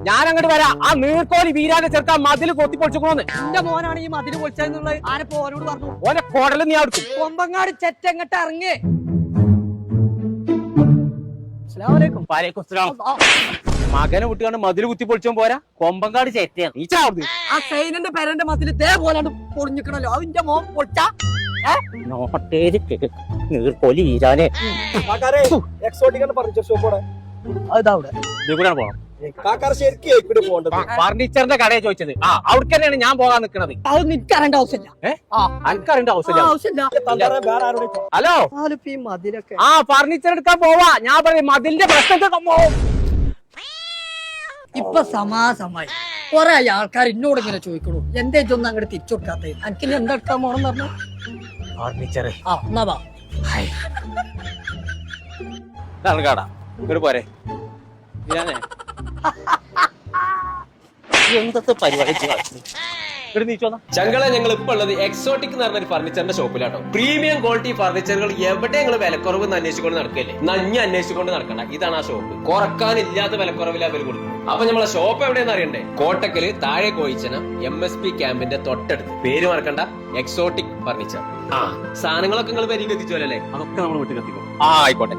ഞാൻ അങ്ങോട്ട് വരാം. ആ നീർക്കോലി വീരാന്റെ ചെറുക്കാൻ മതിൽ കൊത്തി പൊളിച്ചോന്ന്. എന്റെ മോനാണ് ഈ മതില് പൊളിച്ചെന്നുള്ളത്. ആരപ്പോ ഓനോട് പറഞ്ഞു? ഓനെ കൊടല് നീ എടുക്കും. കൊമ്പങ്ങാട് ചെറ്റങ്ങട്ട് ഇറങ്ങി. മകനെ വിട്ടുകൊണ്ട് മതിൽ കുത്തി പൊളിച്ചോ പോരാ. കൊമ്പങ്കാട് ചേറ്റയാണ് നീ ചാവുന്നത്. ആ സൈനന്റെ പേരന്റെ മതിൽ ഇതേപോലെ പൊളിഞ്ഞിക്കണല്ലോ. അതിന്റെ മോൻ പൊളിച്ചാ നീർക്കോലി വീരാനെ ഫർണിച്ചറിന്റെ കടയെ ചോദിച്ചത്. അവിടെ തന്നെയാണ് ഞാൻ പോകാൻ നിൽക്കുന്നത്. അത് നിനക്കറിയേണ്ട ആവശ്യമില്ല. എനിക്കറിയേണ്ട ആവശ്യമില്ല. ഹലോ, ഈ മതിലൊക്കെ ഫർണിച്ചർ എടുക്കാൻ പോവാ. ഞാൻ പറയും മതിലിന്റെ പ്രശ്നത്തൊക്കെ പോവും. ഇപ്പൊ സമാസമായി കൊറേ ആൾക്കാർ എന്നോട് ഇങ്ങനെ ചോദിക്കണു, എന്തേ ഇതൊന്നും അങ്ങോട്ട് തിരിച്ചു കൊടുക്കാത്തത്, എനിക്ക് ഇനി എന്താ എടുക്കാൻ പോണെന്ന് പറഞ്ഞു. ഫർണിച്ചർ എന്നാ വാ. കാടാ ഇങ്ങോട്ട് പോരെ. എന്തത്തെ പരിപാടി ചങ്കള ഞങ്ങൾ ഇപ്പൊ ഉള്ളത് എക്സോട്ടിക് എന്ന് പറഞ്ഞ ഒരു ഫർണിച്ചറിന്റെ ഷോപ്പിലാട്ടോ. പ്രീമിയം ക്വാളിറ്റി ഫർണിച്ചറുകൾ എവിടെ നിങ്ങൾ വിലക്കുറവ് അന്വേഷിച്ചുകൊണ്ട് നടക്കല്ലേ, നഞ്ഞ അന്വേഷിച്ചുകൊണ്ട് നടക്കണ്ട. ഇതാണ് ആ ഷോപ്പ്. കുറക്കാനില്ലാത്ത വിലക്കുറവിൽ അവർ കൊടുക്കും. അപ്പൊ നമ്മളെ ഷോപ്പ് എവിടെയെന്ന് അറിയണ്ടേ? കോട്ടക്കല് താഴെ കോയിച്ചന MSP ക്യാമ്പിന്റെ തൊട്ടടുത്ത്. പേര് മറക്കണ്ട, എക്സോട്ടിക് ഫർണിച്ചർ. സാധനങ്ങളൊക്കെ നിങ്ങൾ പരിഗണിച്ചോലല്ലേ? അതൊക്കെ നമ്മൾ വീട്ടിൽ എത്തിക്കും. ആയിക്കോട്ടെ.